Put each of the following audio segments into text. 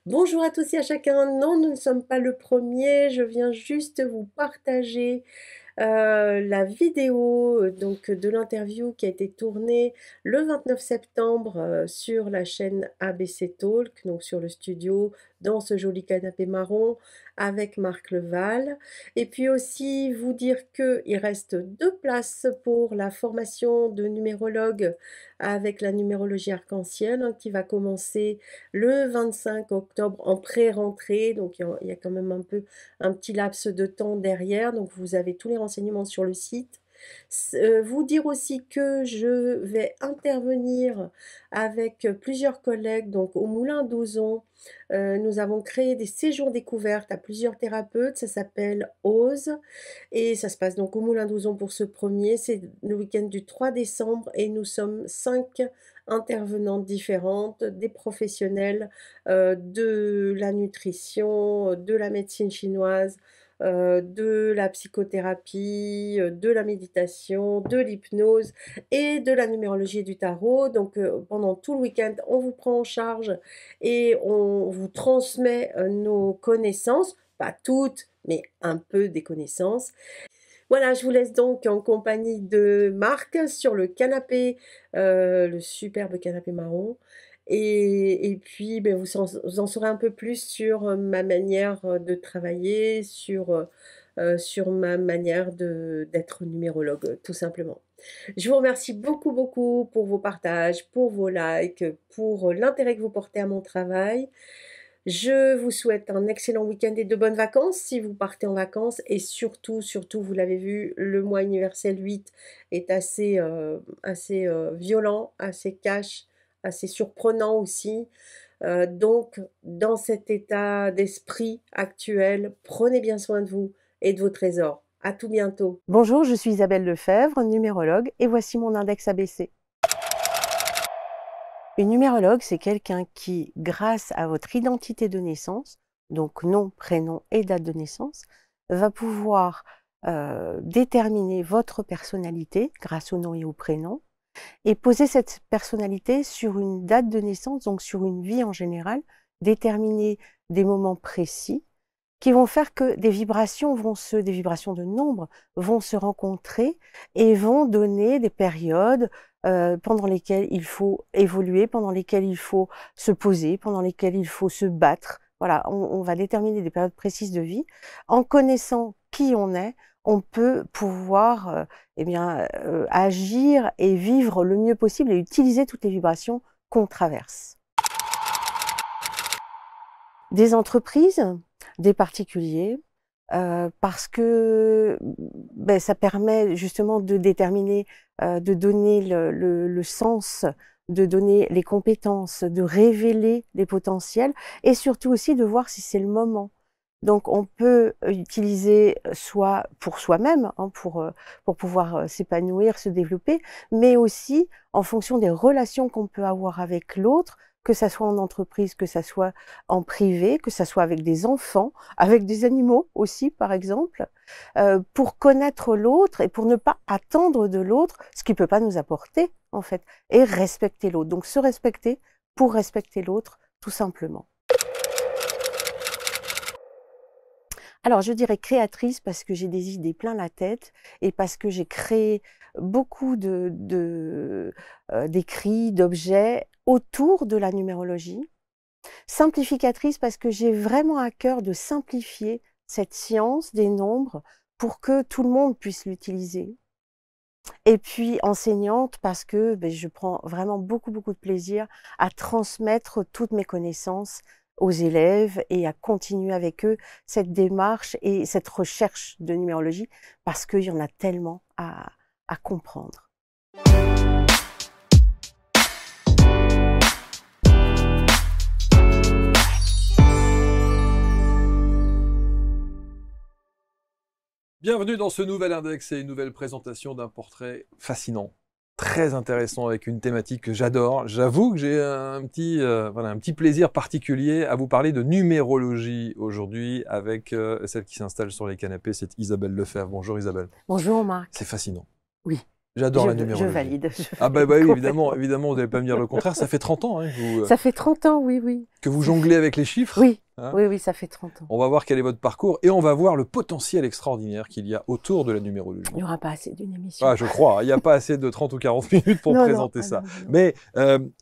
Bonjour à tous et à chacun. Non, nous ne sommes pas le premier. Je viens juste vous partager la vidéo donc de l'interview qui a été tournée le 29 septembre sur la chaîne ABC Talk, donc sur le studio, dans ce joli canapé marron avec Marc Leval. Et puis aussi vous dire qu'il reste 2 places pour la formation de numérologue avec la numérologie arc-en-ciel qui va commencer le 25 octobre en pré-rentrée. Donc il y a quand même un petit laps de temps derrière. Donc vous avez tous les renseignements sur le site. Vous dire aussi que je vais intervenir avec plusieurs collègues donc au Moulin d'Ozon. Nous avons créé des séjours découvertes à plusieurs thérapeutes, ça s'appelle OSE et ça se passe donc au Moulin d'Ozon pour ce premier, c'est le week-end du 3 décembre et nous sommes 5 intervenantes différentes, des professionnels de la nutrition, de la médecine chinoise, de la psychothérapie, de la méditation, de l'hypnose et de la numérologie et du tarot. Donc pendant tout le week-end, on vous prend en charge et on vous transmet nos connaissances, pas toutes, mais un peu des connaissances. Voilà, je vous laisse donc en compagnie de Marc sur le canapé, le superbe canapé marron. Et puis, ben, vous en saurez un peu plus sur ma manière de travailler, sur ma manière d'être numérologue, tout simplement. Je vous remercie beaucoup, beaucoup pour vos partages, pour vos likes, pour l'intérêt que vous portez à mon travail. Je vous souhaite un excellent week-end et de bonnes vacances si vous partez en vacances et surtout, surtout, vous l'avez vu, le mois universel 8 est assez violent, assez cash, assez surprenant aussi. Donc, dans cet état d'esprit actuel, prenez bien soin de vous et de vos trésors. À tout bientôt. Bonjour, je suis Isabelle Lefebvre, numérologue, et voici mon index ABC. Une numérologue, c'est quelqu'un qui, grâce à votre identité de naissance, donc nom, prénom et date de naissance, va pouvoir déterminer votre personnalité grâce au nom et au prénom, et poser cette personnalité sur une date de naissance, donc sur une vie en général, déterminer des moments précis, qui vont faire que des vibrations des vibrations de nombre vont se rencontrer et vont donner des périodes pendant lesquelles il faut évoluer, pendant lesquelles il faut se poser, pendant lesquelles il faut se battre. Voilà, on va déterminer des périodes précises de vie. En connaissant qui on est, on peut pouvoir agir et vivre le mieux possible et utiliser toutes les vibrations qu'on traverse. Des entreprises, des particuliers, parce que ça permet justement de déterminer, de donner le sens, de donner les compétences, de révéler les potentiels et surtout aussi de voir si c'est le moment. Donc on peut utiliser soit pour soi-même, pour pouvoir s'épanouir, se développer, mais aussi en fonction des relations qu'on peut avoir avec l'autre, que ça soit en entreprise, que ça soit en privé, que ça soit avec des enfants, avec des animaux aussi, par exemple, pour connaître l'autre et pour ne pas attendre de l'autre ce qu'il peut pas nous apporter, en fait, et respecter l'autre. Donc se respecter pour respecter l'autre, tout simplement. Alors, je dirais créatrice parce que j'ai des idées plein la tête et parce que j'ai créé beaucoup d'écrits, d'objets autour de la numérologie. Simplificatrice parce que j'ai vraiment à cœur de simplifier cette science des nombres pour que tout le monde puisse l'utiliser. Et puis enseignante parce que je prends vraiment beaucoup, beaucoup de plaisir à transmettre toutes mes connaissances aux élèves et à continuer avec eux cette démarche et cette recherche de numérologie parce qu'il y en a tellement à comprendre. Bienvenue dans ce nouvel index et une nouvelle présentation d'un portrait fascinant, très intéressant avec une thématique que j'adore. J'avoue que j'ai un petit plaisir particulier à vous parler de numérologie aujourd'hui avec celle qui s'installe sur les canapés, c'est Isabelle Lefebvre. Bonjour Isabelle. Bonjour Marc. C'est fascinant. Oui. J'adore la numérologie. Je valide. Ah bah oui, évidemment, évidemment, vous n'allez pas me dire le contraire. Ça fait 30 ans hein, Ça fait 30 ans, oui, oui. que vous jonglez avec les chiffres. Oui, hein. oui, oui, ça fait 30 ans. On va voir quel est votre parcours et on va voir le potentiel extraordinaire qu'il y a autour de la numérologie. Il n'y aura pas assez d'une émission. Ah, je crois, il n'y a pas assez de 30 ou 40 minutes pour présenter ça. Non. Mais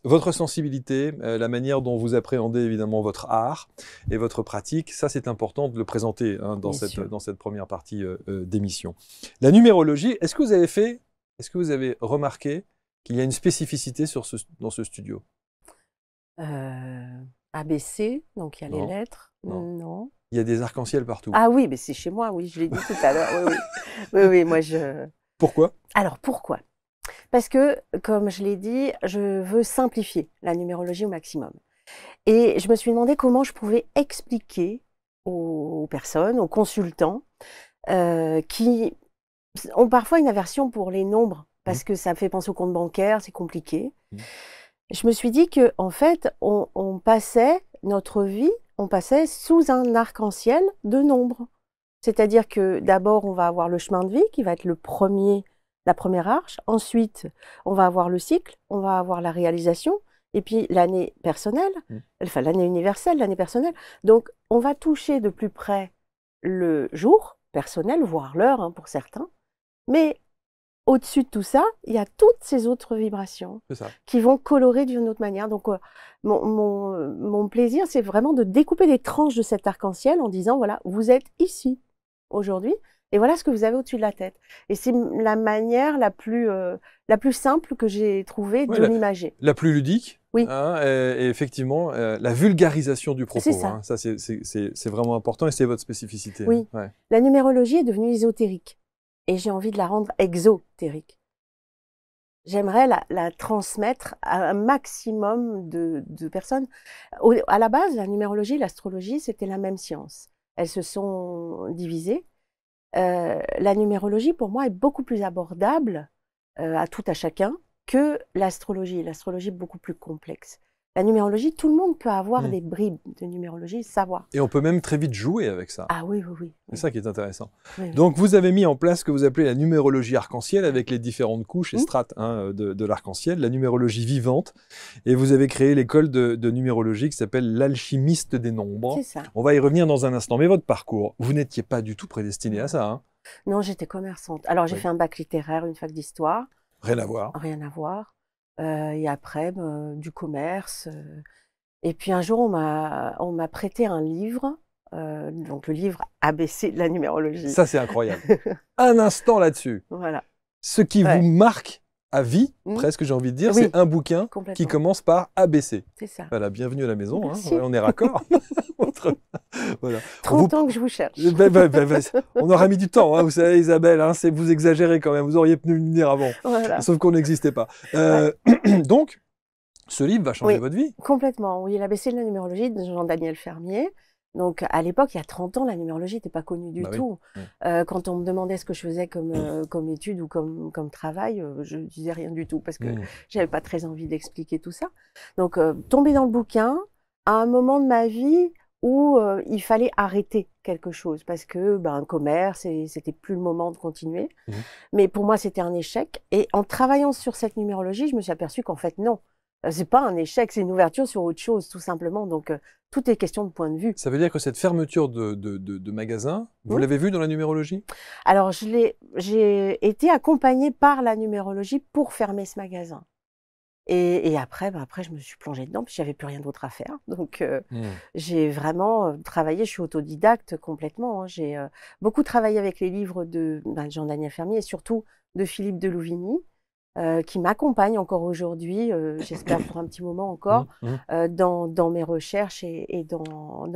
votre sensibilité, la manière dont vous appréhendez évidemment votre art et votre pratique, ça c'est important de le présenter hein, dans cette première partie d'émission. La numérologie, est-ce que vous avez remarqué qu'il y a une spécificité dans ce studio? ABC, donc il y a Non. les lettres. Non. Non. Il y a des arcs-en-ciel partout. Ah oui, mais c'est chez moi, oui, je l'ai dit tout à l'heure. Oui, oui. Oui, moi je... Pourquoi? Alors pourquoi? Parce que, comme je l'ai dit, je veux simplifier la numérologie au maximum. Et je me suis demandé comment je pouvais expliquer aux personnes, aux consultants, qui ont parfois une aversion pour les nombres, parce que ça me fait penser au compte bancaire, c'est compliqué. Je me suis dit que en fait, on passait notre vie, on passait sous un arc-en-ciel de nombres. C'est-à-dire que d'abord, on va avoir le chemin de vie qui va être la première arche. Ensuite, on va avoir le cycle, on va avoir la réalisation, et puis l'année personnelle, enfin l'année universelle, l'année personnelle. Donc, on va toucher de plus près le jour personnel, voire l'heure hein, pour certains. Mais au-dessus de tout ça, il y a toutes ces autres vibrations qui vont colorer d'une autre manière. Donc, mon plaisir, c'est vraiment de découper des tranches de cet arc-en-ciel en disant, voilà, vous êtes ici aujourd'hui, et voilà ce que vous avez au-dessus de la tête. Et c'est la manière la plus simple que j'ai trouvée de l'imager. La plus ludique. Oui. Hein, et effectivement, la vulgarisation du propos. C'est ça. Hein, ça, c'est vraiment important et c'est votre spécificité. Oui. Hein. Ouais. La numérologie est devenue ésotérique. Et j'ai envie de la rendre exotérique. J'aimerais la transmettre à un maximum de personnes. À la base, la numérologie et l'astrologie, c'était la même science. Elles se sont divisées. La numérologie, pour moi, est beaucoup plus abordable à tout à chacun que l'astrologie. L'astrologie est beaucoup plus complexe. La numérologie, tout le monde peut avoir des bribes de numérologie, savoir. Et on peut même très vite jouer avec ça. Ah oui, oui, oui. C'est ça qui est intéressant. Oui. Donc, vous avez mis en place ce que vous appelez la numérologie arc-en-ciel avec les différentes couches et strates hein, de l'arc-en-ciel, la numérologie vivante. Et vous avez créé l'école de numérologie qui s'appelle l'alchimiste des nombres. C'est ça. On va y revenir dans un instant. Mais votre parcours, vous n'étiez pas du tout prédestiné à ça. Hein. Non, j'étais commerçante. Alors, j'ai fait un bac littéraire, une fac d'histoire. Rien à voir. Rien à voir. Et après, du commerce. Et puis un jour, on m'a prêté un livre, donc le livre ABC de la numérologie. Ça, c'est incroyable. Un instant là-dessus. Voilà. Ce qui vous marque à vie, presque j'ai envie de dire, c'est un bouquin qui commence par ABC. C'est ça. Voilà, bienvenue à la maison, hein. On est raccord. Voilà. 30 ans que je vous cherche. On aura mis du temps, hein, vous savez Isabelle, hein, vous exagérez quand même, vous auriez pu venir avant. Voilà. Sauf qu'on n'existait pas. Donc, ce livre va changer votre vie. Complètement, oui, l'ABC de la numérologie de Jean-Daniel Fermier. Donc, à l'époque, il y a 30 ans, la numérologie n'était pas connue du tout. Oui. Quand on me demandait ce que je faisais comme étude ou comme travail, je ne disais rien du tout parce que j'avais pas très envie d'expliquer tout ça. Donc, tomber dans le bouquin à un moment de ma vie où il fallait arrêter quelque chose parce que un commerce, c'était plus le moment de continuer. Mais pour moi, c'était un échec. Et en travaillant sur cette numérologie, je me suis aperçue qu'en fait, non. C'est pas un échec, c'est une ouverture sur autre chose, tout simplement. Donc, tout est question de point de vue. Ça veut dire que cette fermeture de magasin, vous l'avez vue dans la numérologie? Alors, j'ai été accompagnée par la numérologie pour fermer ce magasin. Et après, je me suis plongée dedans, puis j'avais plus rien d'autre à faire. Donc, j'ai vraiment travaillé, je suis autodidacte complètement. Hein. J'ai beaucoup travaillé avec les livres de Jean-Daniel Fermier et surtout de Philippe de Louvigny. Qui m'accompagne encore aujourd'hui, j'espère pour un petit moment encore, dans mes recherches et dans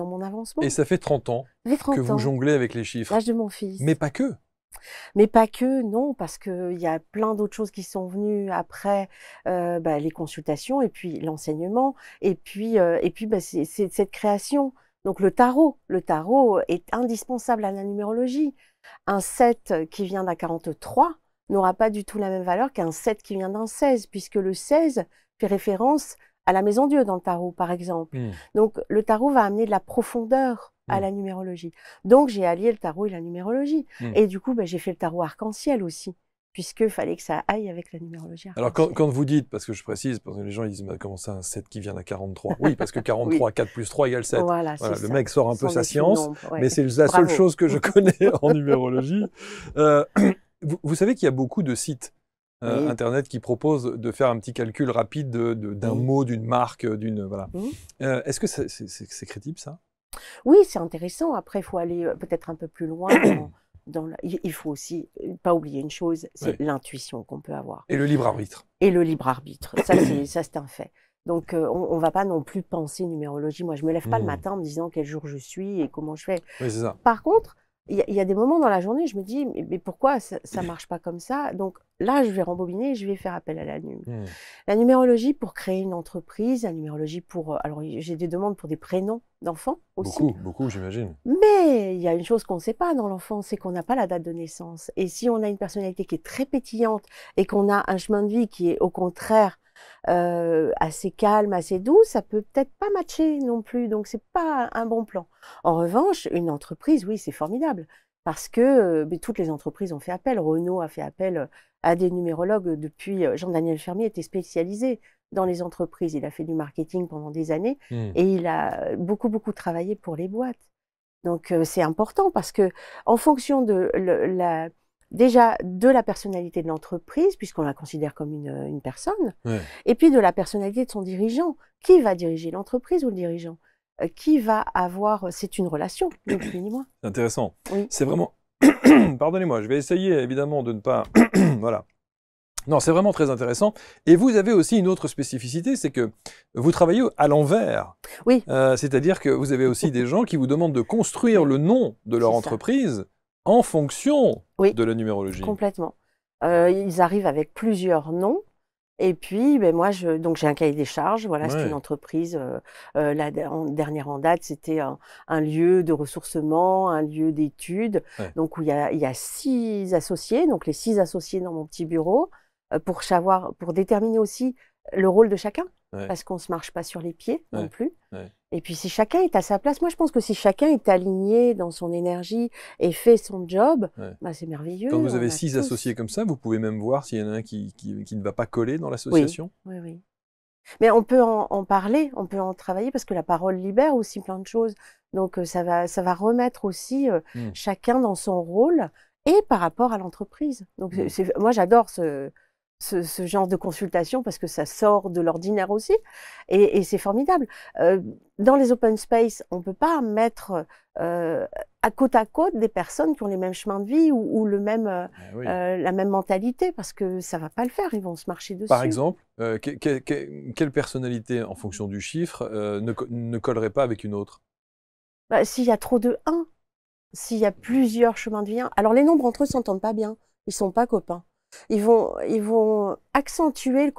mon avancement. Et ça fait 30 ans que vous jonglez avec les chiffres. L'âge de mon fils. Mais pas que. Mais pas que, non, parce qu'il y a plein d'autres choses qui sont venues après les consultations et puis l'enseignement et puis c'est cette création. Donc le tarot est indispensable à la numérologie. Un 7 qui vient d'un 43 n'aura pas du tout la même valeur qu'un 7 qui vient d'un 16, puisque le 16 fait référence à la Maison Dieu dans le tarot, par exemple. Donc, le tarot va amener de la profondeur à la numérologie. Donc, j'ai allié le tarot et la numérologie. Et du coup, j'ai fait le tarot arc-en-ciel aussi. puisqu'il fallait que ça aille avec la numérologie Alors, arc-en-ciel. quand vous dites, parce que je précise, parce que les gens ils disent, mais comment ça, un 7 qui vient à 43? Oui, parce que Oui, 43, 4 plus 3 égale 7. voilà, Voilà, c'est le ça. mec sort un Ce peu sont sa des science, nombres, ouais. mais c'est la seule Bravo. chose que je connais en numérologie. Euh, vous savez qu'il y a beaucoup de sites Oui. Internet qui proposent de faire un petit calcul rapide d'un Oui. mot, d'une marque, voilà. Mhm. Est-ce que c'est crédible, ça? Oui, c'est intéressant. Après, il faut aller peut-être un peu plus loin il faut aussi pas oublier une chose, c'est Ouais. l'intuition qu'on peut avoir. Et le libre arbitre. Et le libre arbitre. Ça, c'est un fait. Donc, on va pas non plus penser numérologie. Moi, je me lève pas le Hmm. matin en me disant quel jour je suis et comment je fais. Oui, c'est ça. Par contre, il y a des moments dans la journée, je me dis, mais pourquoi ça marche pas comme ça? Donc là, je vais rembobiner et je vais faire appel à la nume. Hmm. La numérologie pour créer une entreprise, la numérologie pour... alors, j'ai des demandes pour des prénoms d'enfants aussi. Beaucoup, j'imagine. Mais il y a une chose qu'on ne sait pas dans l'enfant, c'est qu'on n'a pas la date de naissance. Et si on a une personnalité qui est très pétillante et qu'on a un chemin de vie qui est au contraire assez calme, assez doux, ça peut peut-être pas matcher non plus. Donc c'est pas un bon plan. En revanche, une entreprise, oui, c'est formidable parce que toutes les entreprises ont fait appel. Renault a fait appel à des numérologues depuis. Jean-Daniel Fermier était spécialisé dans les entreprises. Il a fait du marketing pendant des années et il a beaucoup travaillé pour les boîtes. Donc c'est important parce que en fonction de déjà de la personnalité de l'entreprise, puisqu'on la considère comme une personne, Ouais. et puis de la personnalité de son dirigeant. Qui va diriger l'entreprise ou le dirigeant? Qui va avoir... C'est une relation, ni plus ni moins. C'est intéressant. Oui. C'est vraiment... Pardonnez-moi, je vais essayer évidemment de ne pas... Voilà. Non, c'est vraiment très intéressant. Et vous avez aussi une autre spécificité, c'est que vous travaillez à l'envers. Oui. C'est-à-dire que vous avez aussi des gens qui vous demandent de construire le nom de leur C'est ça. entreprise en fonction Oui. de la numérologie. Complètement. Ils arrivent avec plusieurs noms. Et puis, moi, donc j'ai un cahier des charges. Voilà, c'est Ouais. une entreprise. La dernière en date, c'était un lieu de ressourcement, un lieu d'études. Ouais. Donc où il y a 6 associés. Donc les 6 associés dans mon petit bureau pour déterminer aussi le rôle de chacun, Ouais. parce qu'on se marche pas sur les pieds non Ouais. plus. Ouais. Et puis si chacun est à sa place, moi je pense que si chacun est aligné dans son énergie et fait son job, Ouais. c'est merveilleux. Quand vous On avez a 6 tous- associés comme ça, vous pouvez même voir s'il y en a un qui ne va pas coller dans l'association. Oui, oui. Mais on peut en parler, on peut en travailler parce que la parole libère aussi plein de choses. Donc ça va remettre aussi chacun dans son rôle et par rapport à l'entreprise. Donc moi j'adore ce genre de consultation parce que ça sort de l'ordinaire aussi et c'est formidable. Dans les open space, on peut pas mettre à côte des personnes qui ont les mêmes chemins de vie ou le même Oui. la même mentalité parce que ça va pas le faire, ils vont se marcher dessus. Par exemple, quelle personnalité, en fonction du chiffre, ne collerait pas avec une autre? S'il y a trop de 1, s'il y a plusieurs chemins de vie, alors les nombres entre eux s'entendent pas bien, ils sont pas copains. Ils vont accentuer le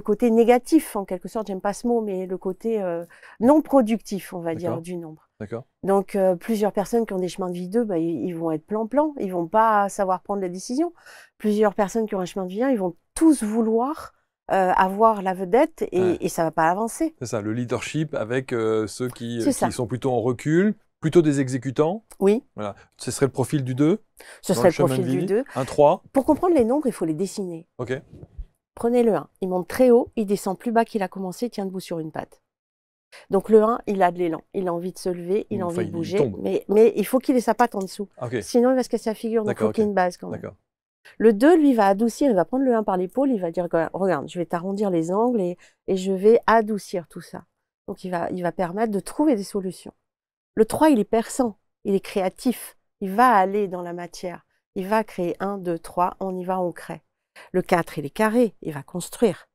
côté négatif, en quelque sorte, j'aime pas ce mot, mais le côté non productif, on va dire, D'accord. du nombre. D'accord. Donc, plusieurs personnes qui ont des chemins de vie 2, ils vont être plan-plan, ils vont pas savoir prendre la décision. Plusieurs personnes qui ont un chemin de vie 1, ils vont tous vouloir avoir la vedette et ça va pas avancer. C'est ça, le leadership avec ceux qui C'est ça. sont plutôt en recul, plutôt des exécutants. Oui, Voilà. Ce serait le profil du 2, ce dans serait le le chemin profil de du vie. 2. Un 3, Pour comprendre les nombres, il faut les dessiner. ok. Prenez le 1, il monte très haut, il descend plus bas qu'il a commencé, il tient debout sur une patte. Donc le 1, il a de l'élan, il a envie de se lever, il a Enfin, envie de il bouger, tombe. mais il faut qu'il ait sa patte en dessous. Ok, Sinon, il va se casser la figure, donc il D'accord, faut qu'il y ait ok. une base quand même. d'accord. Le 2, lui, va adoucir, il va prendre le 1 par l'épaule, il va dire, regarde, je vais t'arrondir les angles et je vais adoucir tout ça. Donc il va permettre de trouver des solutions. Le 3, il est perçant, il est créatif, il va aller dans la matière, il va créer 1, 2, 3, on y va, on crée. Le 4, il est carré, il va construire.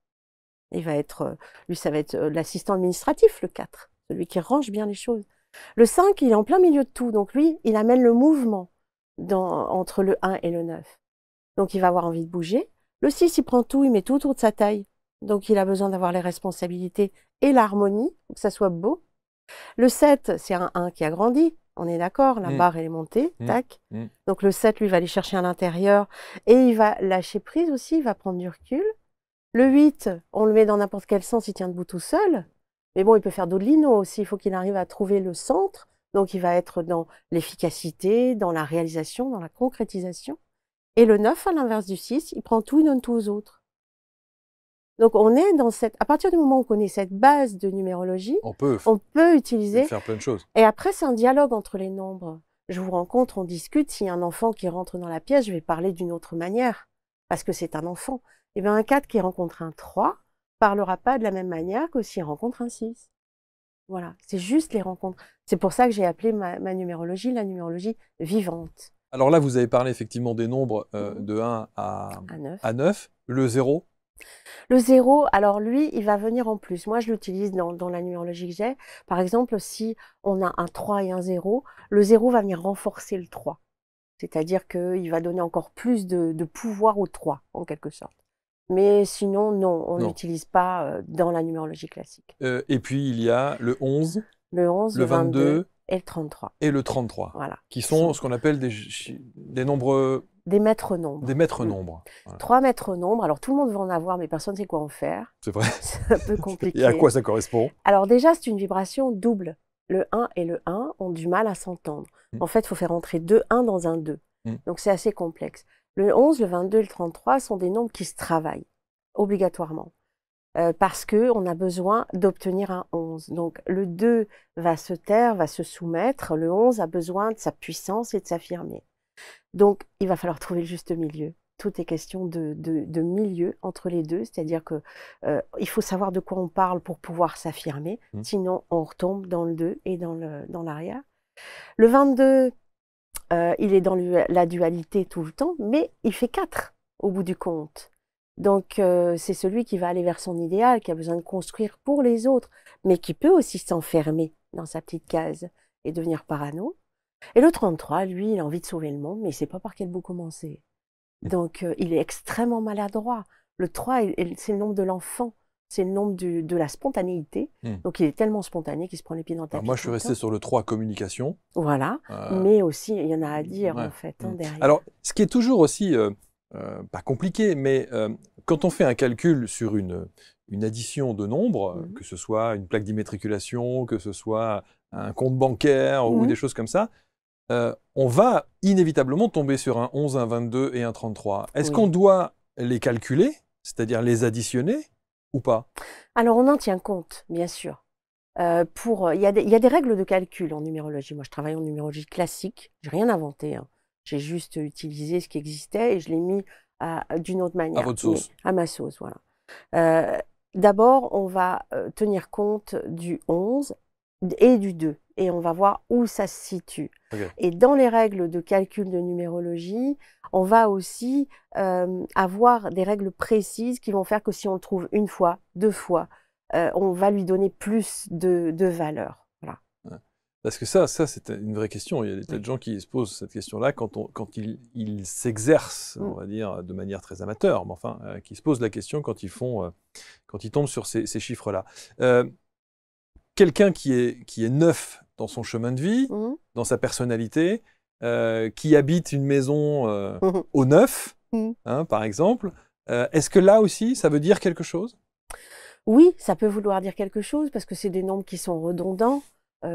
Il va être, lui, ça va être l'assistant administratif, le 4, celui qui range bien les choses. Le 5, il est en plein milieu de tout, donc lui, il amène le mouvement entre le 1 et le 9. Donc il va avoir envie de bouger. Le 6, il prend tout, il met tout autour de sa taille. Donc il a besoin d'avoir les responsabilités et l'harmonie, pour que ça soit beau. Le 7, c'est un 1 qui a grandi, on est d'accord, la barre elle est montée, tac. Donc le 7, lui, va aller chercher à l'intérieur et il va lâcher prise aussi, il va prendre du recul. Le 8, on le met dans n'importe quel sens, il tient debout tout seul. Mais bon, il peut faire d'autres lino aussi, il faut qu'il arrive à trouver le centre. Donc il va être dans l'efficacité, dans la réalisation, dans la concrétisation. Et le 9, à l'inverse du 6, il prend tout, il donne tout aux autres. Donc, on est dans cette, à partir du moment où on connaît cette base de numérologie, On peut utiliser. faire plein de choses. Et après, c'est un dialogue entre les nombres. Je vous rencontre, on discute. S'il y a un enfant qui rentre dans la pièce, je vais parler d'une autre manière, parce que c'est un enfant. Et bien, un 4 qui rencontre un 3 parlera pas de la même manière que s'il rencontre un 6. Voilà, c'est juste les rencontres. C'est pour ça que j'ai appelé ma numérologie la numérologie vivante. Alors là, vous avez parlé effectivement des nombres de 1 à 9. Le 0. Le 0, alors lui, il va venir en plus. Moi, je l'utilise dans la numérologie que j'ai. Par exemple, si on a un 3 et un 0, le 0 va venir renforcer le 3. C'est-à-dire qu'il va donner encore plus de pouvoir au 3, en quelque sorte. Mais sinon, non, on ne l'utilise pas dans la numérologie classique. Et puis, il y a le 11, le 11, le 22 et le 33. Et le 33, voilà. qui sont ce qu'on appelle des nombres... Des maîtres nombres. Des maîtres nombres. Voilà. 3 maîtres nombres. Alors, tout le monde veut en avoir, mais personne ne sait quoi en faire. C'est vrai. C'est un peu compliqué. Et à quoi ça correspond? Alors déjà, c'est une vibration double. Le 1 et le 1 ont du mal à s'entendre. En fait, il faut faire entrer 2 1 dans un 2. Donc, c'est assez complexe. Le 11, le 22 et le 33 sont des nombres qui se travaillent, obligatoirement. Parce qu'on a besoin d'obtenir un 11. Donc, le 2 va se taire, va se soumettre. Le 11 a besoin de sa puissance et de s'affirmer. Donc, il va falloir trouver le juste milieu. Tout est question de milieu entre les deux, c'est-à-dire que il faut savoir de quoi on parle pour pouvoir s'affirmer, sinon on retombe dans le 2 et dans l'arrière. Le 22, il est dans la dualité tout le temps, mais il fait 4 au bout du compte. Donc, c'est celui qui va aller vers son idéal, qui a besoin de construire pour les autres, mais qui peut aussi s'enfermer dans sa petite case et devenir parano. Et le 33, lui, il a envie de sauver le monde, mais il ne sait pas par quel bout commencer. Donc, il est extrêmement maladroit. Le 3, c'est le nombre de l'enfant, c'est le nombre de la spontanéité. Donc, il est tellement spontané qu'il se prend les pieds dans le tapis. Moi, je suis resté sur le 3, communication. Voilà, mais aussi, il y en a à dire, en fait, derrière. Alors, ce qui est toujours aussi, pas compliqué, mais quand on fait un calcul sur une addition de nombres, que ce soit une plaque d'immatriculation, que ce soit un compte bancaire ou des choses comme ça, on va inévitablement tomber sur un 11, un 22 et un 33. Est-ce qu'on doit les calculer, c'est-à-dire les additionner, ou pas? Alors, on en tient compte, bien sûr. Il y a des règles de calcul en numérologie. Moi, je travaille en numérologie classique. J'ai rien inventé. Hein. J'ai juste utilisé ce qui existait et je l'ai mis d'une autre manière. À votre sauce. À ma sauce, voilà. D'abord, on va tenir compte du 11 et du 2. Et on va voir où ça se situe. Okay. Et dans les règles de calcul de numérologie, on va aussi avoir des règles précises qui vont faire que si on le trouve une fois, 2 fois, on va lui donner plus de valeur. Voilà. Ouais. Parce que ça c'est une vraie question. Il y a des tas de gens qui se posent cette question-là quand ils s'exercent, on va dire, de manière très amateur, mais enfin, qui se posent la question quand ils tombent sur ces chiffres-là. Quelqu'un qui est neuf dans son chemin de vie, dans sa personnalité, qui habite une maison au neuf, par exemple, est-ce que là aussi, ça veut dire quelque chose? Oui, ça peut vouloir dire quelque chose parce que c'est des nombres qui sont redondants,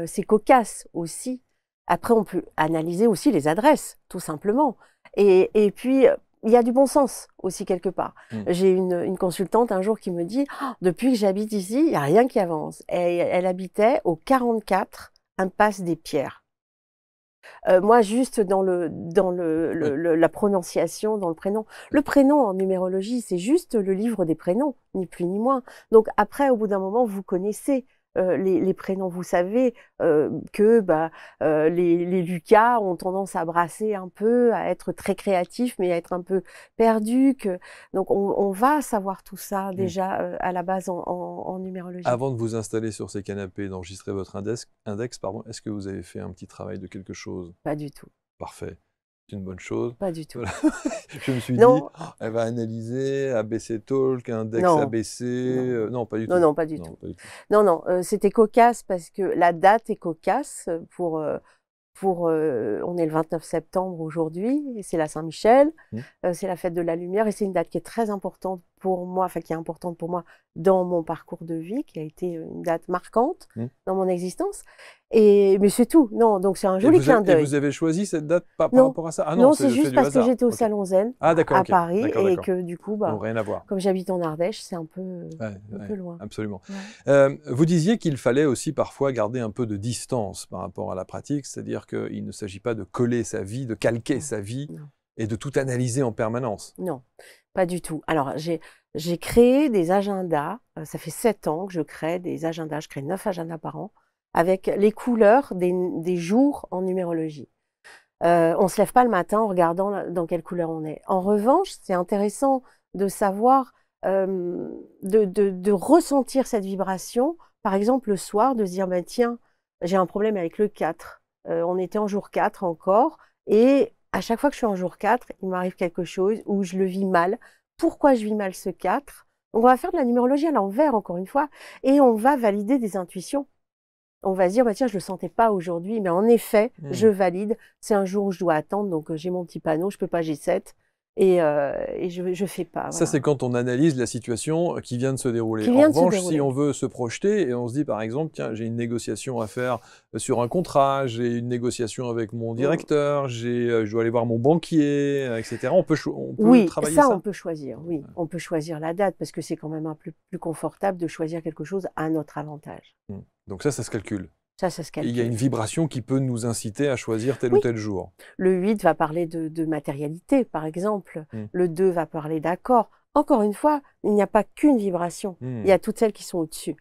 c'est cocasse aussi. Après, on peut analyser aussi les adresses, tout simplement. Et puis, il y a du bon sens aussi quelque part. J'ai une consultante un jour qui me dit « Depuis que j'habite ici, il n'y a rien qui avance. » Et elle habitait au 44 impasse des Pierres. Moi, juste dans la prononciation, dans le prénom. Le prénom en numérologie, c'est juste le livre des prénoms, ni plus ni moins. Donc après, au bout d'un moment, vous connaissez les prénoms. Vous savez que les Lucas ont tendance à brasser un peu, à être très créatifs, mais à être un peu perdus. Donc on va savoir tout ça déjà à la base en numérologie. Avant de vous installer sur ces canapés, d'enregistrer votre index, est-ce que vous avez fait un petit travail de quelque chose? Pas du tout. Parfait. C'est une bonne chose. Pas du tout. Voilà. Je me suis dit, elle va analyser ABC Talk, index ABC. Non, pas du tout. Non, pas du tout. Non, c'était cocasse parce que la date est cocasse pour on est le 29 septembre aujourd'hui, et c'est la Saint-Michel, c'est la fête de la lumière, et c'est une date qui est très importante pour moi, enfin qui est importante pour moi dans mon parcours de vie, qui a été une date marquante dans mon existence. Mais c'est tout, non, donc c'est un joli clin d'œil. Et vous avez choisi cette date par rapport à ça? Ah non, c'est juste parce que j'étais au Salon Zen à Paris, et que du coup, non, rien à voir. Comme j'habite en Ardèche, c'est un peu loin. Absolument. Ouais. Vous disiez qu'il fallait aussi parfois garder un peu de distance par rapport à la pratique, c'est-à-dire qu'il ne s'agit pas de coller sa vie, de calquer sa vie et de tout analyser en permanence. Non, pas du tout. Alors, j'ai créé des agendas, ça fait 7 ans que je crée des agendas, je crée 9 agendas par an, avec les couleurs des jours en numérologie. On se lève pas le matin en regardant dans quelle couleur on est. En revanche, c'est intéressant de savoir, de ressentir cette vibration. Par exemple, le soir, de se dire, bah, tiens, j'ai un problème avec le 4. On était en jour 4 encore, et à chaque fois que je suis en jour 4, il m'arrive quelque chose où je le vis mal. Pourquoi je vis mal ce 4? Donc, on va faire de la numérologie à l'envers, encore une fois, et on va valider des intuitions. On va se dire, bah tiens, je le sentais pas aujourd'hui, mais en effet, je valide. C'est un jour où je dois attendre, donc j'ai mon petit panneau, je peux pas G7, et je fais pas. Ça, voilà. c'est quand on analyse la situation qui vient de se dérouler. En revanche, si on veut se projeter et on se dit, par exemple, tiens, j'ai une négociation à faire sur un contrat, j'ai une négociation avec mon directeur, je dois aller voir mon banquier, etc. On peut travailler ça. Oui, ça, on peut choisir. Oui, on peut choisir la date parce que c'est quand même un peu plus confortable de choisir quelque chose à notre avantage. Donc ça se calcule. Ça se calcule. Il y a une vibration qui peut nous inciter à choisir tel ou tel jour. Le 8 va parler de matérialité, par exemple. Le 2 va parler d'accord. Encore une fois, il n'y a pas qu'une vibration. Il y a toutes celles qui sont au-dessus.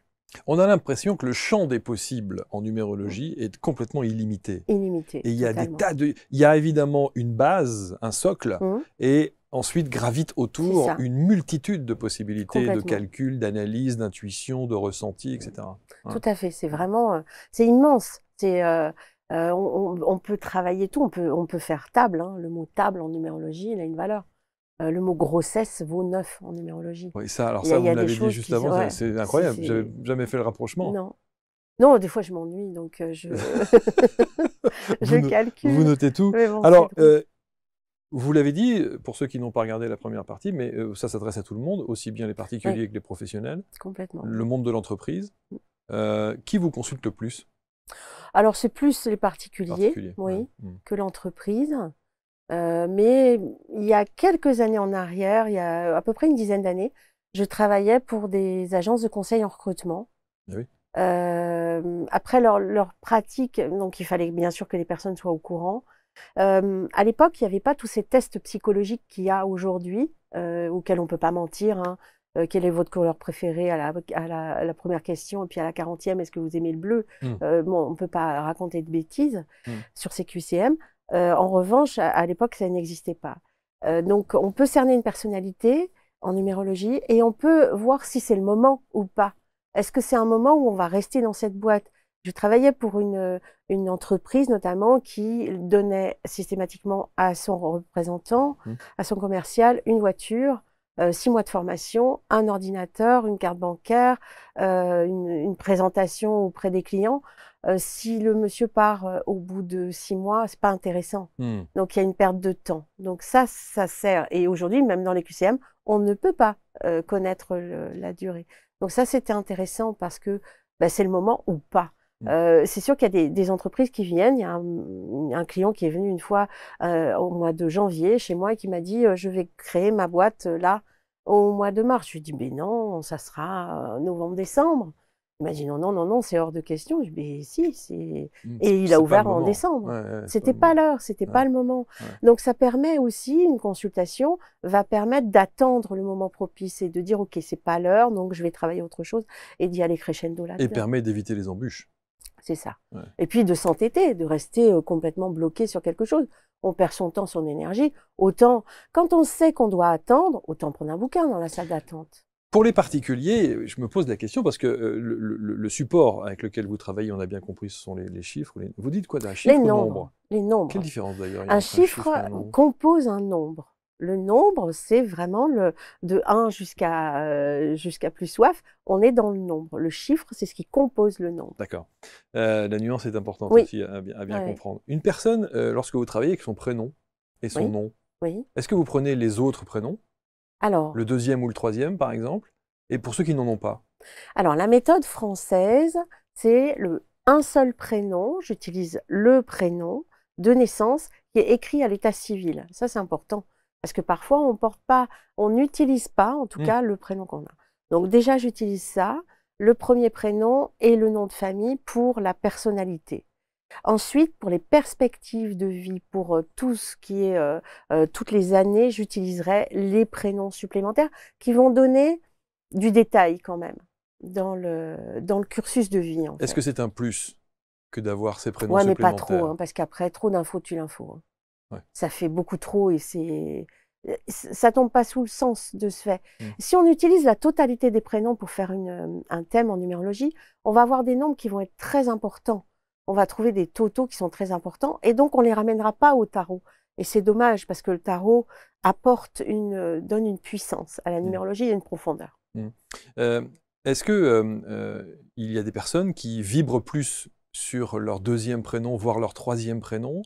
On a l'impression que le champ des possibles en numérologie est complètement illimité. Illimité. Et il y a il y a évidemment une base, un socle, et ensuite gravite autour une multitude de possibilités de calcul, d'analyse, d'intuition, de ressenti, etc. Tout à fait. C'est vraiment, c'est immense. On peut travailler tout. On peut faire table. Le mot table en numérologie, il a une valeur. Le mot grossesse vaut 9 en numérologie. Oui, ça, alors ça, vous l'avez dit juste avant, c'est incroyable. J'avais jamais fait le rapprochement. Non, des fois je m'ennuie, donc je calcule. Vous notez tout. Bon, alors, vous l'avez dit, pour ceux qui n'ont pas regardé la première partie, mais ça s'adresse à tout le monde, aussi bien les particuliers que les professionnels. Complètement. Le monde de l'entreprise. Qui vous consulte le plus? Alors, c'est plus les particuliers, que l'entreprise. Mais il y a quelques années en arrière, il y a à peu près une dizaine d'années, je travaillais pour des agences de conseil en recrutement. Après leur pratique, donc il fallait bien sûr que les personnes soient au courant. À l'époque, il n'y avait pas tous ces tests psychologiques qu'il y a aujourd'hui, auxquels on ne peut pas mentir. Quelle est votre couleur préférée à la première question, et puis à la 40e, est-ce que vous aimez le bleu? On ne peut pas raconter de bêtises sur ces QCM. En revanche, à l'époque, ça n'existait pas. Donc, on peut cerner une personnalité en numérologie et on peut voir si c'est le moment ou pas. Est-ce que c'est un moment où on va rester dans cette boîte? Je travaillais pour une entreprise notamment qui donnait systématiquement à son représentant, à son commercial, une voiture, 6 mois de formation, un ordinateur, une carte bancaire, une présentation auprès des clients. Si le monsieur part au bout de 6 mois, c'est pas intéressant. Donc il y a une perte de temps. Donc ça sert. Et aujourd'hui, même dans les QCM, on ne peut pas connaître la durée. Donc ça, c'était intéressant parce que c'est le moment ou pas. C'est sûr qu'il y a des entreprises qui viennent. Il y a un client qui est venu une fois au mois de janvier chez moi et qui m'a dit je vais créer ma boîte là au mois de mars. Je lui ai dit mais non, ça sera novembre-décembre. Il m'a dit non, c'est hors de question. Je lui ai dit si, c'est... Et il a ouvert en décembre. C'était pas l'heure, c'était pas le moment. Donc ça permet aussi, une consultation va permettre d'attendre le moment propice et de dire ok, c'est pas l'heure, donc je vais travailler autre chose et d'y aller crescendo là-dedans. Et permet d'éviter les embûches. C'est ça. Et puis de s'entêter, de rester complètement bloqué sur quelque chose. On perd son temps, son énergie. Autant, quand on sait qu'on doit attendre, autant prendre un bouquin dans la salle d'attente. Pour les particuliers, je me pose la question parce que le support avec lequel vous travaillez, on a bien compris, ce sont les chiffres. Vous dites quoi d'un chiffre ou nombre? Les nombres. Quelle différence d'ailleurs? Un chiffre compose un nombre. Le nombre, c'est vraiment de 1 jusqu'à plus soif, on est dans le nombre. Le chiffre, c'est ce qui compose le nombre. D'accord. La nuance est importante Oui. aussi à bien Ouais. comprendre. Une personne, lorsque vous travaillez avec son prénom et son Oui. nom, Oui. est-ce que vous prenez les autres prénoms, Alors, le deuxième ou le troisième par exemple, et pour ceux qui n'en ont pas? alors, la méthode française, c'est un seul prénom, j'utilise le prénom de naissance qui est écrit à l'état civil. Ça, c'est important. Parce que parfois, on n'utilise pas, en tout cas, le prénom qu'on a. Donc déjà, j'utilise ça, le premier prénom et le nom de famille pour la personnalité. Ensuite, pour les perspectives de vie, pour tout ce qui est toutes les années, j'utiliserai les prénoms supplémentaires qui vont donner du détail quand même dans le cursus de vie, en Est-ce fait. que c'est un plus que d'avoir ces prénoms Ouais, mais pas supplémentaires? trop, hein, parce qu'après, trop d'infos tue l'info. Hein. Ouais. Ça fait beaucoup trop et ça tombe pas sous le sens de ce fait. Si on utilise la totalité des prénoms pour faire un thème en numérologie, on va avoir des nombres qui vont être très importants. On va trouver des totaux qui sont très importants et donc on les ramènera pas au tarot. Et c'est dommage parce que le tarot donne une puissance à la numérologie et une profondeur. Est-ce que il y a des personnes qui vibrent plus sur leur deuxième prénom, voire leur troisième prénom,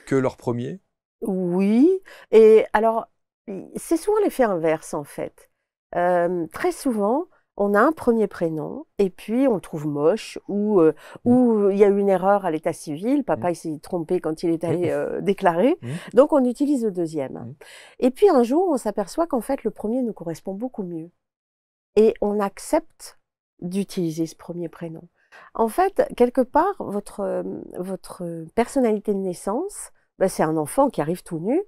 que leur premier? Oui, et alors, c'est souvent l'effet inverse en fait. Très souvent, on a un premier prénom et puis on le trouve moche ou il y a eu une erreur à l'état civil, papa il s'est trompé quand il est allé déclarer, donc on utilise le deuxième. Et puis un jour, on s'aperçoit qu'en fait le premier nous correspond beaucoup mieux et on accepte d'utiliser ce premier prénom. En fait, quelque part, votre personnalité de naissance, c'est un enfant qui arrive tout nu.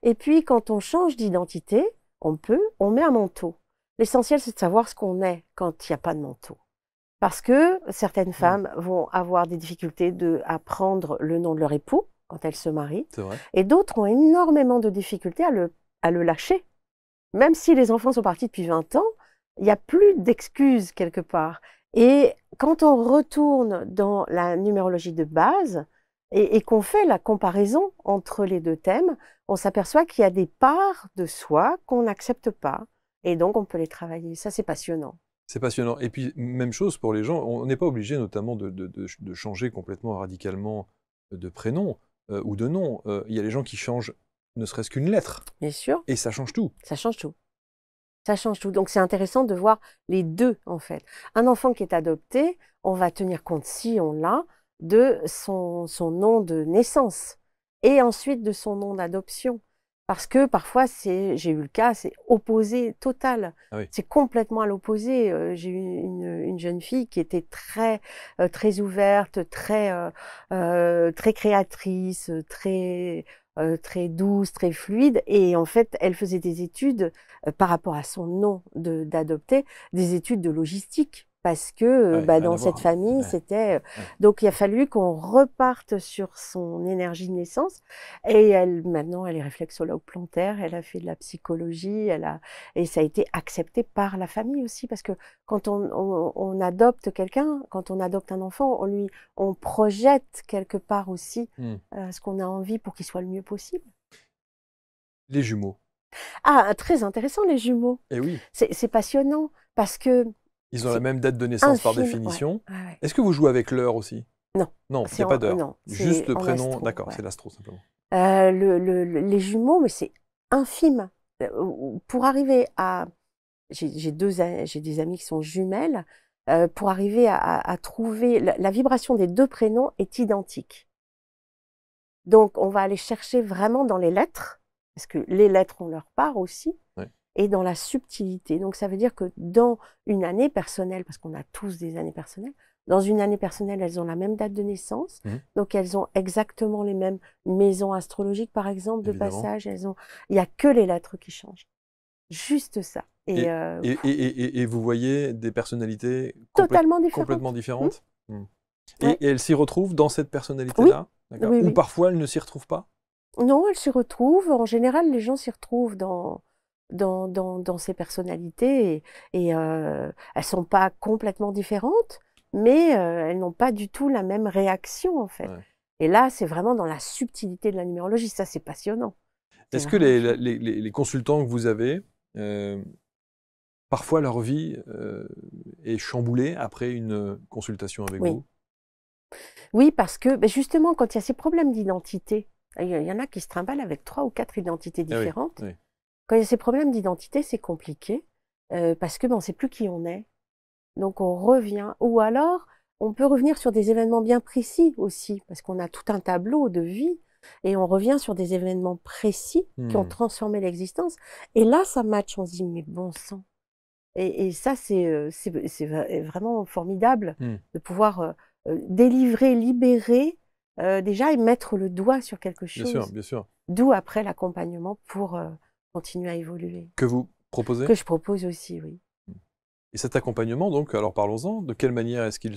Et puis, quand on change d'identité, on met un manteau. L'essentiel, c'est de savoir ce qu'on est quand il n'y a pas de manteau. Parce que certaines femmes vont avoir des difficultés à prendre le nom de leur époux quand elles se marient. C'est vrai. Et d'autres ont énormément de difficultés à le lâcher. Même si les enfants sont partis depuis 20 ans, il n'y a plus d'excuses quelque part. Et quand on retourne dans la numérologie de base et qu'on fait la comparaison entre les deux thèmes, on s'aperçoit qu'il y a des parts de soi qu'on n'accepte pas. Et donc, on peut les travailler. Ça, c'est passionnant. C'est passionnant. Et puis, même chose pour les gens, on n'est pas obligé notamment de changer complètement radicalement de prénom ou de nom. Il y a les gens qui changent ne serait-ce qu'une lettre. Bien sûr. Et ça change tout. Ça change tout. Ça change tout. Donc, c'est intéressant de voir les deux, en fait. Un enfant qui est adopté, on va tenir compte, si on l'a, de son nom de naissance et ensuite de son nom d'adoption. Parce que parfois, j'ai eu le cas, c'est opposé total. Ah oui. C'est complètement à l'opposé. J'ai eu une jeune fille qui était très ouverte, très créatrice, très douce, très fluide. Et en fait, elle faisait des études par rapport à son nom d'adopté, des études de logistique. Parce que dans cette famille, c'était... Donc, il a fallu qu'on reparte sur son énergie de naissance. Et maintenant, elle est réflexologue plantaire, elle a fait de la psychologie, et ça a été accepté par la famille aussi. Parce que quand on adopte quelqu'un, quand on adopte un enfant, on projette quelque part aussi ce qu'on a envie pour qu'il soit le mieux possible. Les jumeaux. Ah, très intéressant, les jumeaux. Eh oui. C'est passionnant parce que... Ils ont la même date de naissance par définition. Ouais. Est-ce que vous jouez avec l'heure aussi? Non. Non, il n'y a pas d'heure. Non, juste le prénom, d'accord, ouais. c'est l'astro simplement. Les jumeaux, mais c'est infime. Pour arriver à... J'ai des amis qui sont jumelles. Pour arriver à trouver... La vibration des deux prénoms est identique. Donc, on va aller chercher vraiment dans les lettres, parce que les lettres ont leur part aussi. Ouais. Et dans la subtilité. Donc, ça veut dire que dans une année personnelle, parce qu'on a tous des années personnelles, dans une année personnelle, elles ont la même date de naissance, donc elles ont exactement les mêmes maisons astrologiques, par exemple, de passage. Il n'y a que les lettres qui changent. Juste ça. Et vous voyez des personnalités complètement différentes. Et elles s'y retrouvent dans cette personnalité-là? Oui. Ou parfois elles ne s'y retrouvent pas? Non, elles s'y retrouvent. En général, les gens s'y retrouvent dans ces personnalités et elles sont pas complètement différentes, mais elles n'ont pas du tout la même réaction en fait. Ouais. Et là, c'est vraiment dans la subtilité de la numérologie, ça c'est passionnant. C'est Est-ce que vraiment chouette. les consultants que vous avez, parfois leur vie est chamboulée après une consultation avec Oui. vous? Oui, parce que beh, justement, quand il y a ces problèmes d'identité, il y en a qui se trimballent avec 3 ou 4 identités Ah oui, différentes. oui. Quand il y a ces problèmes d'identité, c'est compliqué, parce que, ben, on ne sait plus qui on est. Donc on revient ou alors on peut revenir sur des événements bien précis aussi, parce qu'on a tout un tableau de vie et on revient sur des événements précis qui ont Mmh. transformé l'existence et là, ça match, on se dit: «Mais bon sang» et ça, c'est vraiment formidable Mmh. de pouvoir, délivrer, libérer, déjà et mettre le doigt sur quelque Bien sûr, chose. bien sûr. D'où après l'accompagnement pour, continuer à évoluer. Que vous proposez? Que je propose aussi, oui. Et cet accompagnement donc, alors parlons-en, de quelle manière est-ce qu'il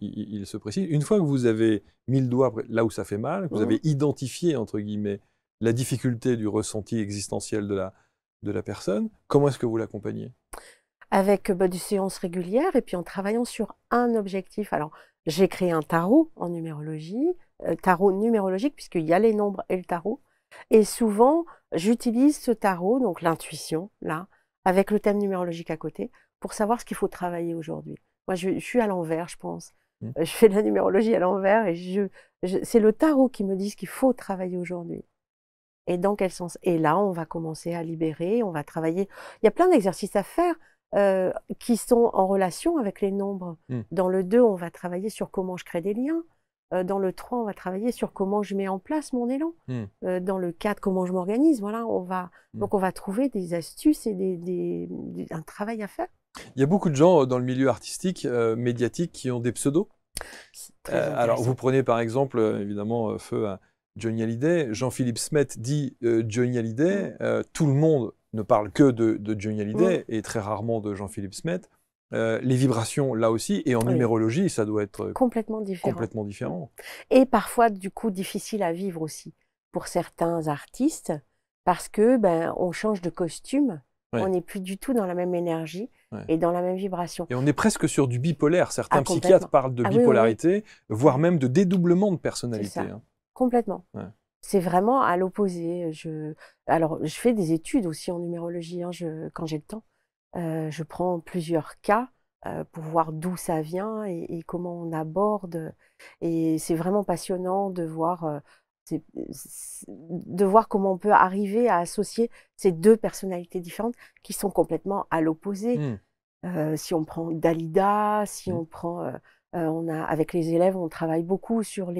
il se précise? Une fois que vous avez mis le doigt là où ça fait mal, que vous Mmh. avez «identifié» entre guillemets la difficulté du ressenti existentiel de la personne, comment est-ce que vous l'accompagnez? Avec, bah, des séances régulières et puis en travaillant sur un objectif. Alors, j'ai créé un tarot en numérologie, tarot numérologique puisqu'il y a les nombres et le tarot et souvent, j'utilise ce tarot, donc l'intuition, là, avec le thème numérologique à côté, pour savoir ce qu'il faut travailler aujourd'hui. Moi, je suis à l'envers, je pense. Mmh. Je fais de la numérologie à l'envers et c'est le tarot qui me dit ce qu'il faut travailler aujourd'hui et dans quel sens. Et là, on va commencer à libérer, on va travailler. Il y a plein d'exercices à faire qui sont en relation avec les nombres. Mmh. Dans le 2, on va travailler sur comment je crée des liens. Dans le 3, on va travailler sur comment je mets en place mon élan. Mmh. Dans le 4, comment je m'organise. Voilà, Mmh. donc on va trouver des astuces et un travail à faire. Il y a beaucoup de gens dans le milieu artistique, médiatique, qui ont des pseudos. C'est très Alors vous intéressant. prenez par exemple, évidemment, feu à Johnny Hallyday. Jean-Philippe Smet dit Johnny Hallyday. Tout le monde ne parle que de Johnny Mmh. Hallyday et très rarement de Jean-Philippe Smet. Les vibrations, là aussi, et en Oui, numérologie, ça doit être complètement différent. complètement différent. Et parfois, du coup, difficile à vivre aussi pour certains artistes parce que ben, on change de costume, on Ouais, n'est plus du tout dans la même énergie ouais. et dans la même vibration. Et on est presque sur du bipolaire. Ah, Certains psychiatres complètement. parlent de Ah oui, oui, oui, bipolarité, voire même de dédoublement de c'est personnalité, ça, hein. complètement. Ouais. C'est vraiment à l'opposé. Alors, je fais des études aussi en numérologie, hein, quand j'ai le temps. Je prends plusieurs cas pour voir d'où ça vient et comment on aborde. Et c'est vraiment passionnant de voir, de voir comment on peut arriver à associer ces deux personnalités différentes qui sont complètement à l'opposé. Mmh. Si on prend Dalida, si Mmh. on prend, avec les élèves, on travaille beaucoup sur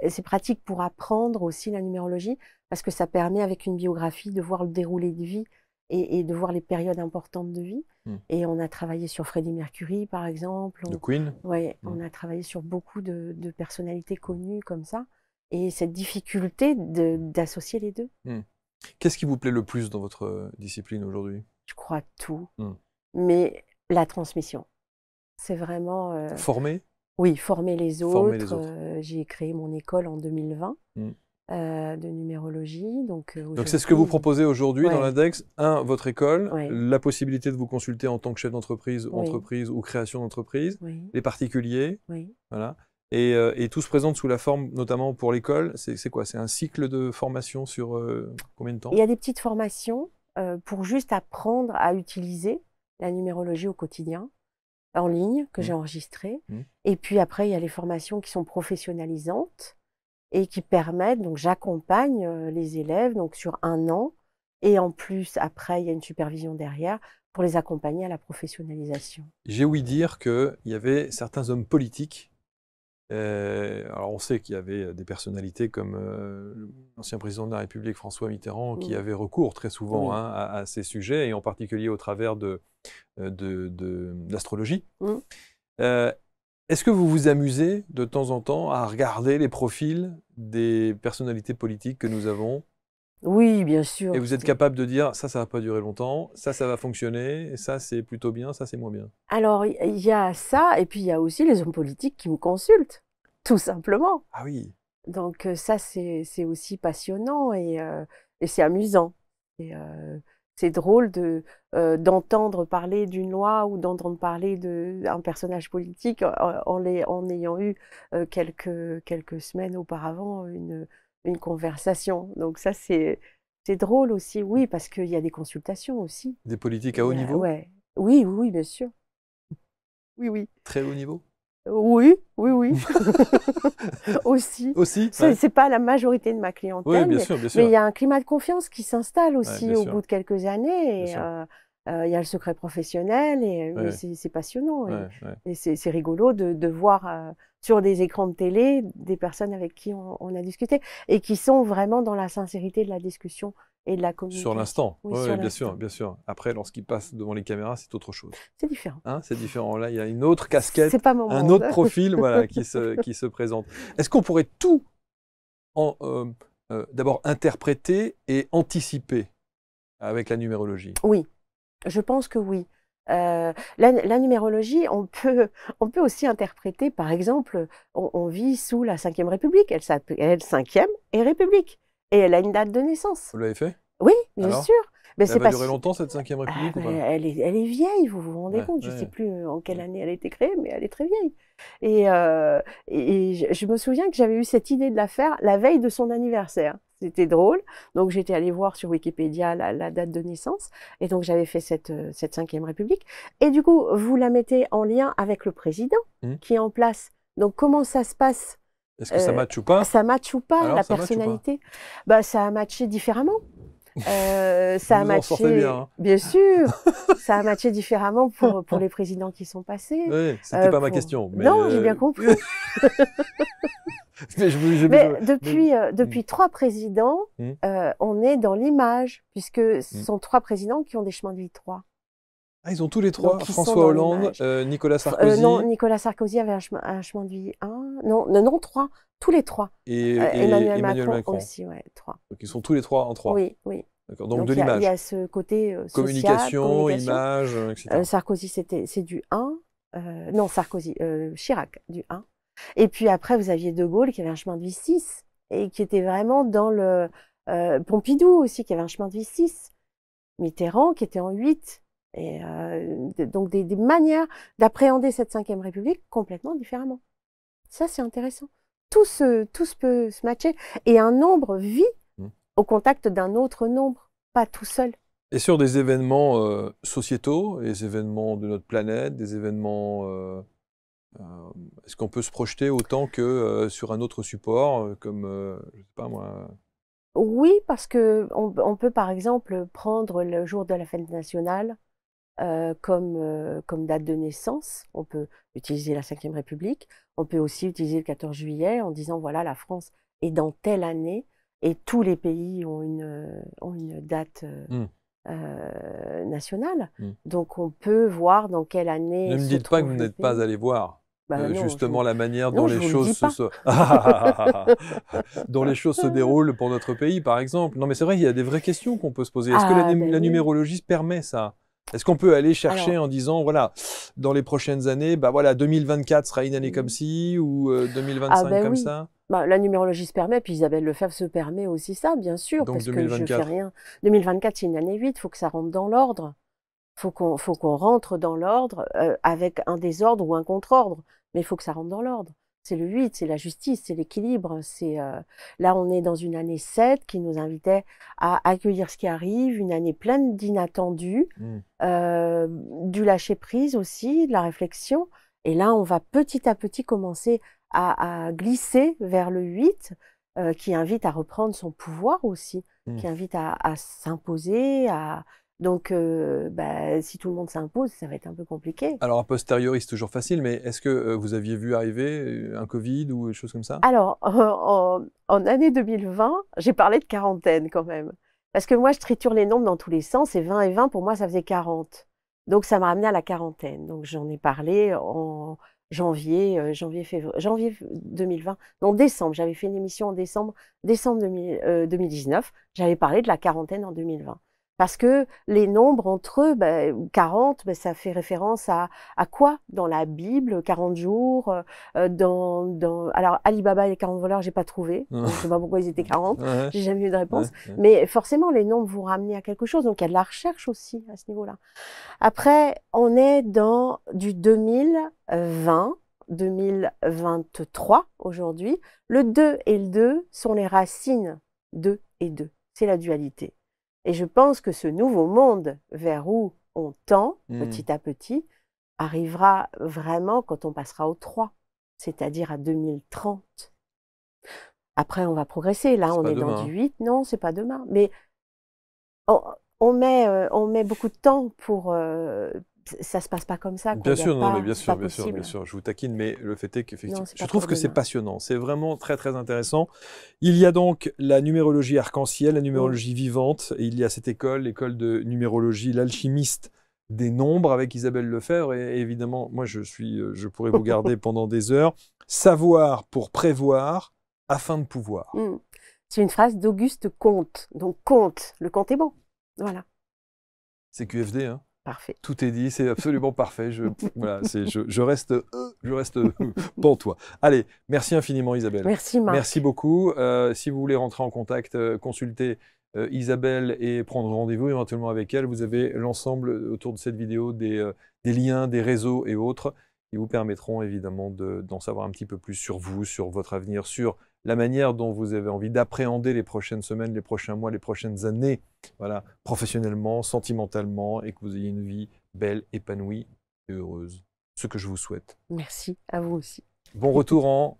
c'est pratique pour apprendre aussi la numérologie parce que ça permet avec une biographie de voir le déroulé de vie et de voir les périodes importantes de vie Mmh. et on a travaillé sur Freddie Mercury, par exemple. De Queen. Ouais, Mmh. on a travaillé sur beaucoup de personnalités connues comme ça et cette difficulté d'associer les 2. Mmh. Qu'est-ce qui vous plaît le plus dans votre discipline aujourd'hui? Je crois tout, Mmh. mais la transmission, c'est vraiment, Former? oui, former les Former les autres, autres. J'ai créé mon école en 2020, Mmh. de numérologie, donc Donc c'est ce que vous aujourd'hui proposez aujourd'hui dans ouais, l'index. Un, votre école, ouais, la possibilité de vous consulter en tant que chef d'entreprise, oui, entreprise ou création d'entreprise, oui, les particuliers, oui. voilà. Et tout se présente sous la forme, notamment pour l'école, c'est quoi? C'est un cycle de formation sur combien de Il temps? y a des petites formations, pour juste apprendre à utiliser la numérologie au quotidien, en ligne, que Mmh. j'ai enregistrées Mmh. et puis après il y a les formations qui sont professionnalisantes et qui permettent donc j'accompagne, les élèves donc sur 1 an et en plus après il y a une supervision derrière pour les accompagner à la professionnalisation. J'ai ouï dire qu'il y avait certains hommes politiques. Alors on sait qu'il y avait des personnalités comme l'ancien président de la République François Mitterrand qui Mmh. avaient recours très souvent Oui. hein, à ces sujets et en particulier au travers de l'astrologie. Mmh. Euh, Est-ce que vous vous amusez de temps en temps à regarder les profils des personnalités politiques que nous avons Oui, bien et sûr, vous êtes capable de dire ça va pas durer longtemps, ça va fonctionner, et ça c'est plutôt bien, ça c'est moins bien? alors il y a ça et puis il y a aussi les hommes politiques qui me consultent, tout simplement. Ah oui. Donc ça c'est aussi passionnant et c'est amusant et c'est drôle d'entendre parler d'une loi ou d'entendre parler d'un personnage politique en ayant eu, quelques semaines auparavant une conversation. Donc ça C'est drôle aussi, oui, parce qu'il y a des consultations aussi. Des politiques à haut niveau? Ouais. Oui, oui, oui, bien sûr. Oui, oui. Très haut niveau? Oui, oui, oui. Aussi. Aussi? C'est pas la majorité de ma Oui, clientèle, bien mais sûr, bien mais il sûr. y a un climat de confiance qui s'installe Ouais, aussi bien au sûr. bout de quelques années. Bien Et sûr. il y a le secret professionnel, mais Ouais, c'est passionnant. ouais, ouais. Et c'est rigolo de voir sur des écrans de télé des personnes avec qui on a discuté et qui sont vraiment dans la sincérité de la discussion et de la Sur communication. l'instant. Oui, Oui, sur bien sûr, l'instant. bien sûr. Après, lorsqu'ils passent devant les caméras, c'est autre chose. C'est différent. Hein, c'est différent. Là, il y a une autre C'est casquette, pas mon un autre monde. profil, voilà, qui se présente. Est-ce qu'on pourrait tout d'abord interpréter et anticiper avec la numérologie? Oui, je pense que oui. La numérologie, on peut aussi interpréter, par exemple, on vit sous la Cinquième République, elle s'appelle Cinquième et République, et elle a une date de naissance. Vous l'avez fait? Oui, bien Alors? sûr. Mais Elle c'est va pas durer si- longtemps, cette Cinquième République, ou pas? elle est vieille, vous vous rendez Ouais, compte, je ne sais ouais, plus en quelle ouais. année elle a été créée, mais elle est très vieille. Et je me souviens que j'avais eu cette idée de la faire la veille de son anniversaire. C'était drôle. Donc j'étais allée voir sur Wikipédia la date de naissance. Et donc j'avais fait cette Cinquième République. Et du coup, vous la mettez en lien avec le président Hmm. qui est en place. Donc comment ça se passe? Est-ce que ça matche ou pas? Ça match ou pas, Alors, la ça matche ou pas? personnalité? Bah, ça a matché différemment. Ça a Vous en sortez bien, matché, hein? bien sûr, ça a matché différemment pour les présidents qui sont passés. Oui, c'était pas ma Pour... question, mais Non, j'ai bien compris. mais Mais mais- depuis 3 présidents, Hmm. on est dans l'image, puisque ce sont 3 présidents qui ont des chemins de vie 3. Ah, ils ont tous les trois, Donc, ils sont François dans Hollande, l'image. Nicolas Non, Sarkozy Nicolas Sarkozy avait un chemin de vie 1. Non, non, non, 3. Tous les 3. et Emmanuel Emmanuel Macron Macron. aussi, ouais, 3. Donc ils sont tous les trois en 3. Oui, oui. D'accord. Donc de Donc, il y l'image. a ce côté social, Communication, communication. image, etc. Sarkozy, c'est du 1. Non, Sarkozy, Chirac, du 1. Et puis après, vous aviez De Gaulle qui avait un chemin de vie 6 et qui était vraiment dans le... Pompidou aussi qui avait un chemin de vie 6. Mitterrand qui était en 8. Et donc des manières d'appréhender cette Cinquième République complètement différemment. Ça, c'est intéressant. Tous peut se matcher. Et un nombre vit au contact d'un autre nombre, pas tout seul. Et sur des événements sociétaux, des événements de notre planète, des événements... est-ce qu'on peut se projeter autant que sur un autre support, comme, je sais pas moi... Oui, parce que on peut par exemple prendre le jour de la fête nationale comme date de naissance. On peut utiliser la Cinquième République. On peut aussi utiliser le 14 juillet en disant voilà, la France est dans telle année et tous les pays ont une date nationale. Donc on peut voir dans quelle année Ne me se dites pas que trouve vous le n'êtes pas pays. allé voir. Bah non, Justement la manière dont non, je les vous le choses dis pas. dont les choses se déroulent pour notre pays, par exemple. Non, mais c'est vrai, il y a des vraies questions qu'on peut se poser. Est-ce que Ah, ben la oui. numérologie permet ça? Est-ce qu'on peut aller chercher Alors, en disant, voilà, dans les prochaines années, bah voilà, 2024 sera une année comme ci, ou ah 2025 ben comme oui. ça? Bah, la numérologie se permet, puis Isabelle Lefebvre se permet aussi ça, bien sûr, Donc parce que je fais 2024. rien. 2024, c'est une année 8, il faut que ça rentre dans l'ordre. Faut qu'on rentre dans l'ordre avec un désordre ou un contre-ordre, mais il faut que ça rentre dans l'ordre. C'est le 8, c'est la justice, c'est l'équilibre. Là, on est dans une année 7 qui nous invitait à accueillir ce qui arrive, une année pleine d'inattendus, du lâcher prise aussi, de la réflexion. Et là, on va petit à petit commencer à glisser vers le 8, qui invite à reprendre son pouvoir aussi, qui invite à s'imposer, Donc, si tout le monde s'impose, ça va être un peu compliqué. Alors, a posteriori, c'est toujours facile, mais est-ce que vous aviez vu arriver un Covid ou des choses comme ça? Alors, en année 2020, j'ai parlé de quarantaine quand même. Parce que moi, je triture les nombres dans tous les sens, et 20 et 20, pour moi, ça faisait 40. Donc, ça m'a ramené à la quarantaine. Donc, j'en ai parlé en janvier 2020. Non, décembre. J'avais fait une émission en décembre 2019. J'avais parlé de la quarantaine en 2020. Parce que les nombres entre eux, 40, ça fait référence à quoi dans la Bible? 40 jours. Alors, Ali Baba et les 40 voleurs, j'ai pas trouvé. Donc, je sais pas pourquoi ils étaient 40. Ouais, J'ai jamais eu de réponse. ouais. Mais forcément, les nombres vous ramener à quelque chose. Donc, il y a de la recherche aussi à ce niveau-là. Après, on est dans du 2020, 2023 aujourd'hui. Le 2 et le 2 sont les racines 2 et 2. c'est la dualité. Et je pense que ce nouveau monde vers où on tend, petit à petit, arrivera vraiment quand on passera au 3, c'est-à-dire à 2030. Après, on va progresser. Là, on est dans du 8. Non, c'est pas demain. Mais on met beaucoup de temps pour... ça se passe pas comme ça. Bien sûr, non, mais bien sûr. Je vous taquine, mais le fait est qu'effectivement, je trouve que c'est passionnant. C'est vraiment très, très intéressant. Il y a donc la numérologie arc-en-ciel, la numérologie vivante. Et il y a cette école, l'école de numérologie, l'alchimiste des nombres avec Isabelle Lefebvre. Et évidemment, moi, je pourrais vous garder pendant des heures. Savoir pour prévoir afin de pouvoir. C'est une phrase d'Auguste Comte. Donc, Comte, le compte est bon. Voilà. C'est QFD, hein? Parfait. Tout est dit, c'est absolument parfait. Voilà, je reste pantois. Allez, merci infiniment Isabelle. Merci Marc. Merci beaucoup. Si vous voulez rentrer en contact, consultez Isabelle et prendre rendez-vous éventuellement avec elle. Vous avez l'ensemble autour de cette vidéo des liens, des réseaux et autres qui vous permettront évidemment d'en savoir un petit peu plus sur vous, sur votre avenir, sur la manière dont vous avez envie d'appréhender les prochaines semaines, les prochains mois, les prochaines années, voilà, professionnellement, sentimentalement, et que vous ayez une vie belle, épanouie et heureuse. Ce que je vous souhaite. Merci, à vous aussi. Bon retour en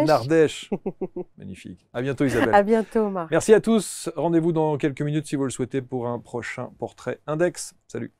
Ardèche. Magnifique. À bientôt Isabelle. À bientôt Marc. Merci à tous. Rendez-vous dans quelques minutes si vous le souhaitez pour un prochain portrait index. Salut.